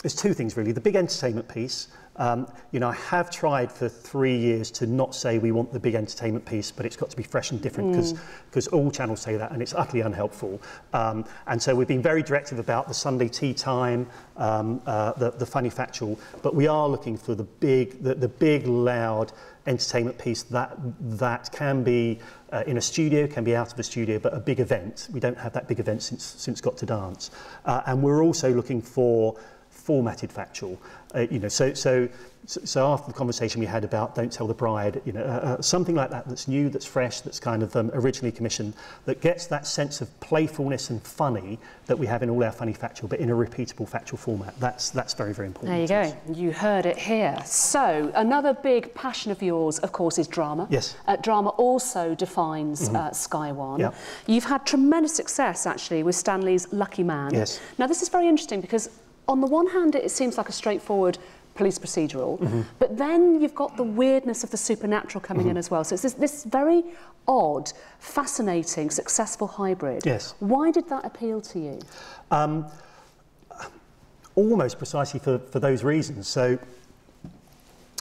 it's two things really. The big entertainment piece. I have tried for 3 years to not say we want the big entertainment piece, but it's got to be fresh and different, because all channels say that, and it's utterly unhelpful. And so we've been very directive about the Sunday tea time, the funny factual, but we are looking for the big loud entertainment piece that can be in a studio, can be out of a studio, but a big event. We don't have that big event since Got to Dance. And we're also looking for formatted factual, so after the conversation we had about Don't Tell the Bride, something like that that's new, that's fresh, that's kind of originally commissioned, that gets that sense of playfulness and funny that we have in all our funny factual, but in a repeatable factual format. That's very, very important. There you go. You heard it here. So another big passion of yours, of course, is drama. Yes. Drama also defines Sky One. Yep. You've had tremendous success actually with Stanley's Lucky Man. Yes. Now this is very interesting, because on the one hand it seems like a straightforward police procedural, but then you've got the weirdness of the supernatural coming in as well. So it's this very odd, fascinating, successful hybrid. Yes. Why did that appeal to you? Almost precisely for those reasons. So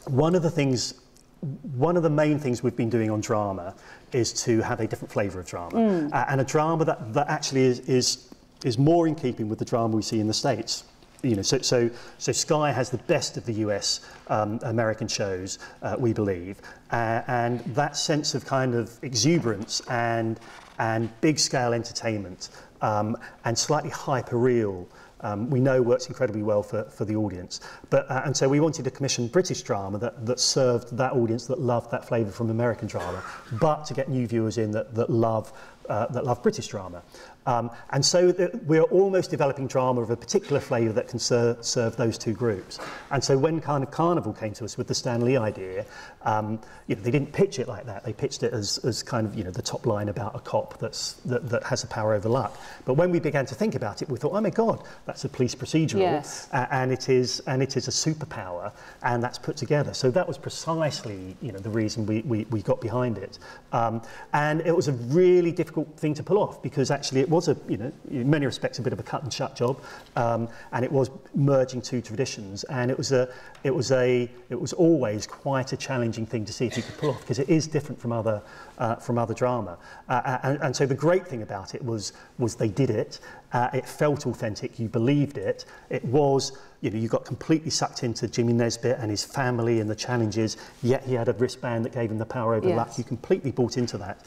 one of the main things we've been doing on drama is to have a different flavour of drama, and a drama that actually is more in keeping with the drama we see in the States. So Sky has the best of the US American shows, we believe, and that sense of kind of exuberance and big scale entertainment and slightly hyper-real, we know works incredibly well for the audience. And so we wanted to commission British drama that served that audience that loved that flavour from American drama, but to get new viewers in that love British drama. And so we're almost developing drama of a particular flavour that can serve those two groups. And so when kind of Carnival came to us with the Stan Lee idea, they didn't pitch it like that. They pitched it as kind of the top line about a cop that has a power over luck. But when we began to think about it, we thought, oh my God, that's a police procedural, yes. And it is a superpower, and that's put together. So that was precisely the reason we got behind it. And it was a really difficult thing to pull off, because actually it was in many respects a bit of a cut and shut job, and it was merging two traditions, and it was always quite a challenging thing to see if you could pull off, because it is different from other drama, and so the great thing about it was they did it. It felt authentic. You believed it. It was. You got completely sucked into Jimmy Nesbitt and his family and the challenges, yet he had a wristband that gave him the power over yes. luck. You completely bought into that.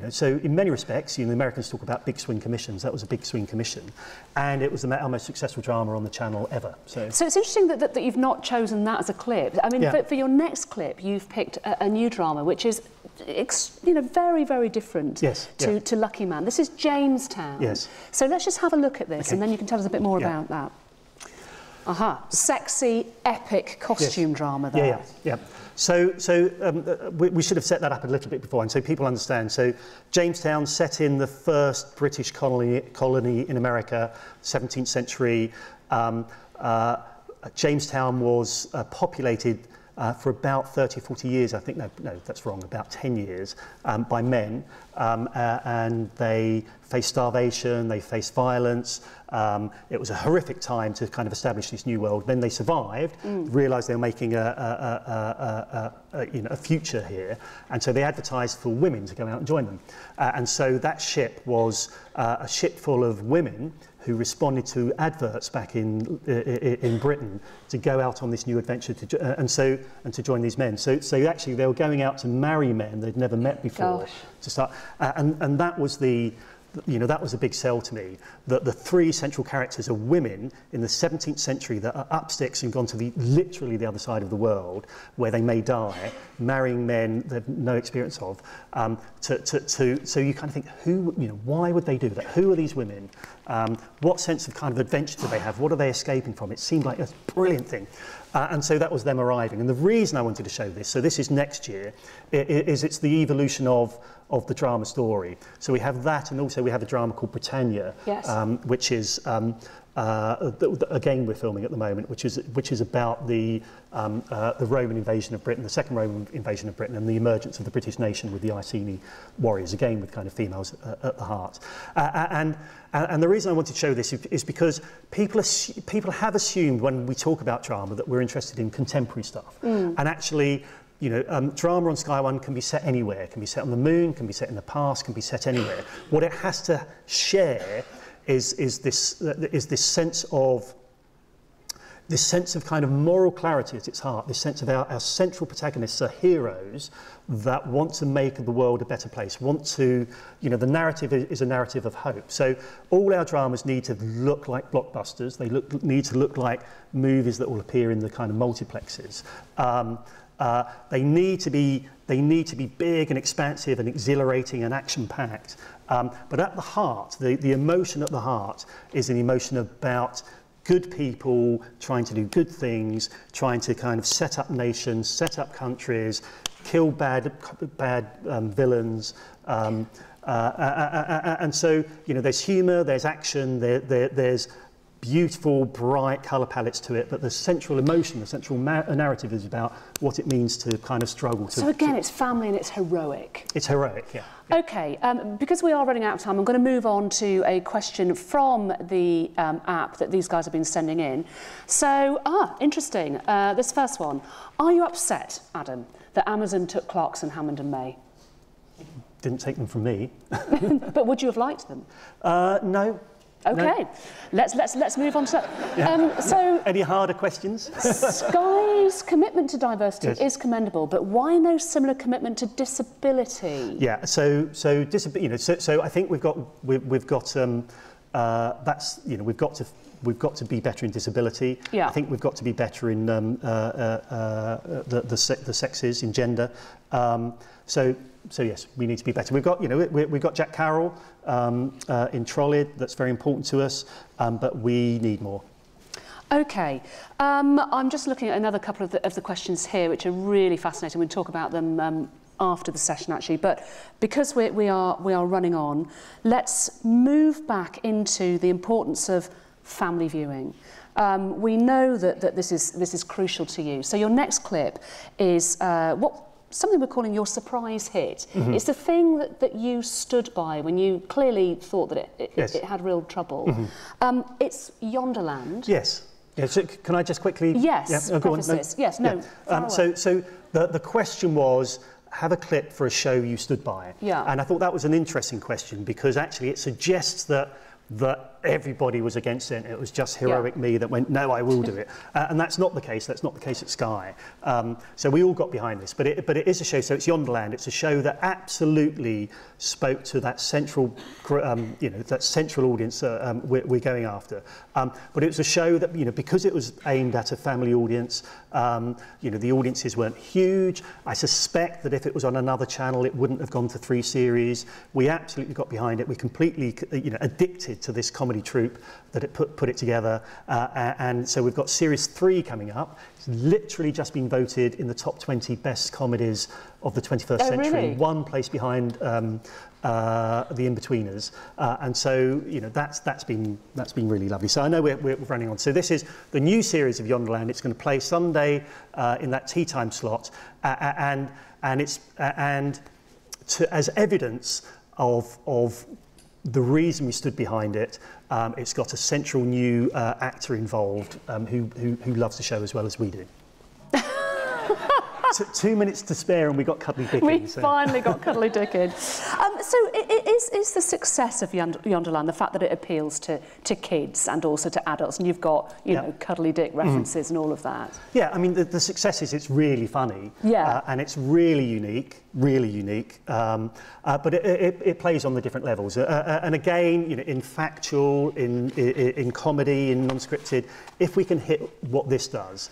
So in many respects, the Americans talk about big swing commissions. That was a big swing commission, and it was our most successful drama on the channel ever. So it's interesting that you've not chosen that as a clip. I mean, for your next clip, you've picked a new drama, which is very, very different yes, to Lucky Man. This is Jamestown. Yes. So let's just have a look at this, okay. and then you can tell us a bit more about that. Sexy, epic costume drama there. Yeah. So we should have set that up a little bit before, and so people understand. So Jamestown, set in the first British colony in America, 17th century. Jamestown was populated for about 30 or 40 years, I think, no, that's wrong, about 10 years, by men, and they faced starvation, they faced violence. It was a horrific time to kind of establish this new world. Then they survived, realised they were making a future here, and so they advertised for women to go out and join them. And so that ship was a ship full of women who responded to adverts back in Britain to go out on this new adventure and to join these men. So actually they were going out to marry men they'd never met before. To start, and that was that was a big sell to me, that the three central characters are women in the 17th century that are up sticks and gone to literally the other side of the world, where they may die, marrying men they've no experience of. So you kind of think, why would they do that? Who are these women? What sense of kind of adventure do they have? What are they escaping from? It seemed like a brilliant thing. And so that was them arriving. And the reason I wanted to show this, so this is next year, is it's the evolution of the drama story. So we have that, and also we have a drama called Britannia, which is again we're filming at the moment, which is about the Roman invasion of Britain, the second Roman invasion of Britain, and the emergence of the British nation with the Iceni warriors, again with kind of females at the heart. And the reason I wanted to show this is because people have assumed when we talk about drama that we're interested in contemporary stuff, and actually, drama on Sky One can be set anywhere. It can be set on the moon, can be set in the past, can be set anywhere. What it has to share is this sense of kind of moral clarity at its heart, this sense of our central protagonists are heroes that want to make the world a better place, the narrative is a narrative of hope. So all our dramas need to look like blockbusters, they need to look like movies that will appear in the kind of multiplexes. They need to be big and expansive and exhilarating and action-packed. But at the heart, the emotion at the heart is an emotion about good people trying to do good things, trying to kind of set up nations, set up countries, kill bad villains. And so, there's humour, there's action, there's beautiful, bright colour palettes to it, but the central emotion, the central narrative is about what it means to kind of struggle. So again, it's family and it's heroic. It's heroic, yeah. Okay, because we are running out of time, I'm going to move on to a question from the app that these guys have been sending in. So, interesting, this first one. Are you upset, Adam, that Amazon took Clarkson, Hammond and May? Didn't take them from me. But would you have liked them? No. Okay, no. let's move on to that. Yeah. So, any harder questions? Sky's commitment to diversity is commendable, but why no similar commitment to disability? Yeah, so I think we've got to be better in disability. Yeah. I think we've got to be better in the sexes, in gender. So yes, we need to be better. We've got Jack Carroll in Trolley. That's very important to us, but we need more. Okay, I'm just looking at another couple of the questions here, which are really fascinating. We'll talk about them after the session, actually. But because we are running on, let's move back into the importance of family viewing. We know that this is crucial to you. So your next clip is something we're calling your surprise hit. Mm-hmm. It's the thing that you stood by when you clearly thought that it had real trouble. Mm-hmm. It's Yonderland. Yes. Yeah, so can I just quickly... Yes, go on. No. Yes, no. Yeah. So the question was, have a clip for a show you stood by. Yeah. And I thought that was an interesting question because actually it suggests that everybody was against it. It was just heroic me that went, no, I will do it. And that's not the case. That's not the case at Sky. So we all got behind this. But it is a show, so it's Yonderland. It's a show that absolutely spoke to that central, that central audience we're going after. But it was a show that, because it was aimed at a family audience, the audiences weren't huge. I suspect that if it was on another channel, it wouldn't have gone to 3 series. We absolutely got behind it. We completely, addicted to this comedy troupe that it put it together, and so we've got series 3 coming up. It's literally just been voted in the top 20 best comedies of the 21st century, really? One place behind The Inbetweeners, and so that's been really lovely. So I know we're running on. So this is the new series of Yonderland. It's going to play Sunday in that tea time slot, and it's as evidence of the reason we stood behind it. It's got a central new actor involved who loves the show as well as we do. 2 minutes to spare and we got Cuddly Dick in. Finally got Cuddly Dick in. So is the success of Yonderland the fact that it appeals to kids and also to adults, and you've got, you know, Cuddly Dick references and all of that? Yeah, I mean, the success is it's really funny. Yeah. And it's really unique. But it plays on the different levels. And again, you know, in factual, in comedy, in non-scripted, if we can hit what this does,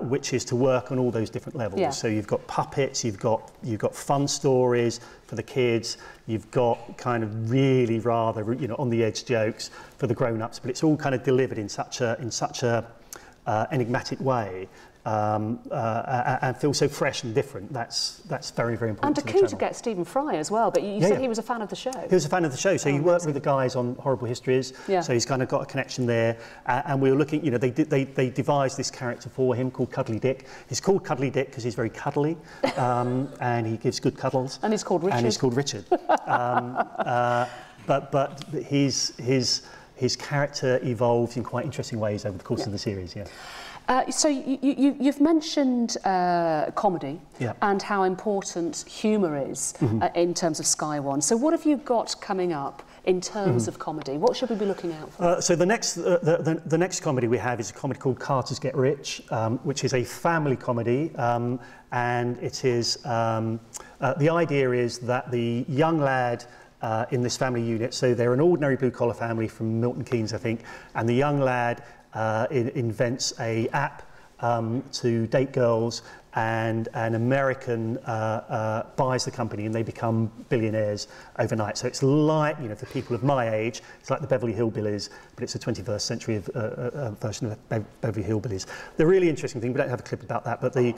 which is to work on all those different levels. Yeah. So you've got puppets, you've got fun stories for the kids, you've got kind of really rather, you know, on the edge jokes for the grown-ups, but it's all kind of delivered in such a enigmatic way. And feel so fresh and different. That's very, very important. And a coup to get Stephen Fry as well, but you said he was a fan of the show. He was a fan of the show, so he worked with the guys on Horrible Histories, so he's kind of got a connection there. And we were looking, you know, they devised this character for him called Cuddly Dick. He's called Cuddly Dick because he's very cuddly, and he gives good cuddles. And he's called Richard. But his character evolved in quite interesting ways over the course of the series, So you've mentioned comedy and how important humour is in terms of Sky One. So what have you got coming up in terms of comedy? What should we be looking out for? So the next comedy we have is a comedy called Carter's Get Rich, which is a family comedy, and it is the idea is that the young lad in this family unit, so they're an ordinary blue-collar family from Milton Keynes, I think, and the young lad invents a app to date girls, and an American buys the company and they become billionaires overnight. So it's like, you know, for people of my age, it's like the Beverly Hillbillies, but it's a 21st century version of Beverly Hillbillies. The really interesting thing, we don't have a clip about that, but the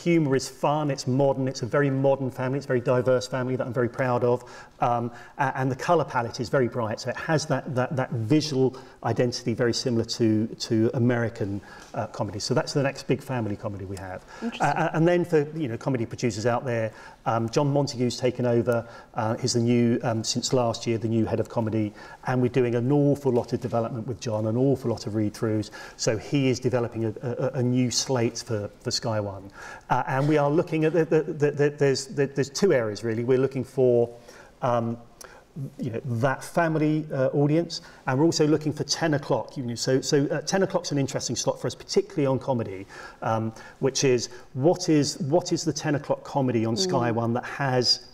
humour is fun, it's modern, it's a very modern family, it's a very diverse family that I'm very proud of, and the colour palette is very bright, so it has that visual identity very similar to American comedy. So that's the next big family comedy we have. And then for, you know, comedy producers out there, John Montague's taken over. He's the new, since last year, the new head of comedy, and we're doing an awful lot of development with John, an awful lot of read-throughs. So he is developing a new slate for Sky One, and we are looking at there's two areas really. We're looking for you know, that family audience, and we're also looking for 10 o'clock. You know, so 10 o'clock's an interesting slot for us, particularly on comedy, which is what is the 10 o'clock comedy on Sky One that has,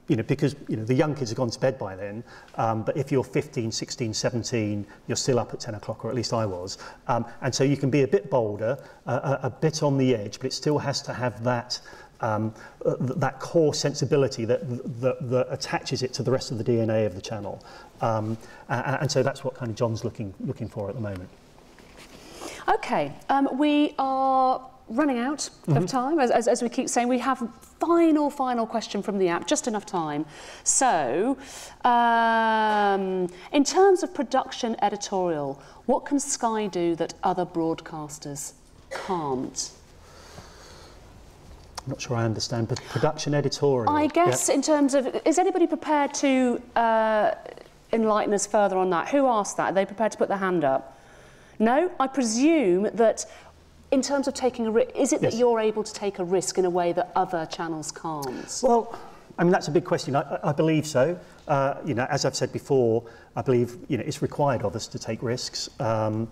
you know, because, you know, the young kids have gone to bed by then, but if you're 15, 16, 17, you're still up at 10 o'clock, or at least I was, and so you can be a bit bolder, a bit on the edge, but it still has to have that that core sensibility that attaches it to the rest of the DNA of the channel, and so that's what kind of John's looking for at the moment. Okay, we are running out of time, as we keep saying. We have final question from the app, just enough time. So, in terms of production editorial, what can Sky do that other broadcasters can't? I'm not sure I understand, but production editorial. I guess in terms of, is anybody prepared to enlighten us further on that? Who asked that? Are they prepared to put their hand up? No? I presume that in terms of taking a risk, is it that you're able to take a risk in a way that other channels can't? Well, I mean, that's a big question. I believe so. You know, as I've said before, I believe, you know, it's required of us to take risks. And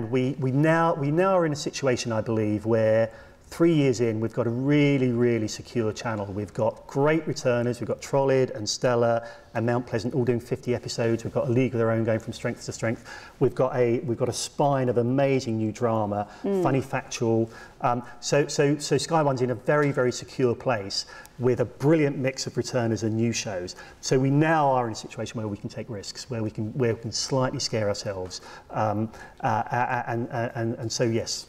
we now are in a situation, I believe, where 3 years in, we've got a really secure channel. We've got great returners. We've got Trollid and Stella and Mount Pleasant all doing 50 episodes. We've got a league of their own going from strength to strength. We've got a spine of amazing new drama, funny, factual. So Sky One's in a very secure place with a brilliant mix of returners and new shows. So we now are in a situation where we can take risks, where we can slightly scare ourselves, and so yes.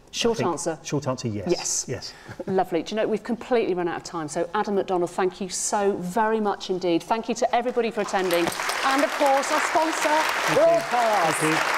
Short answer, yes. Yes. Lovely. Do you know, we've completely run out of time. So Adam MacDonald, thank you so very much indeed. Thank you to everybody for attending. And of course, our sponsor, Broadcast. Thank you.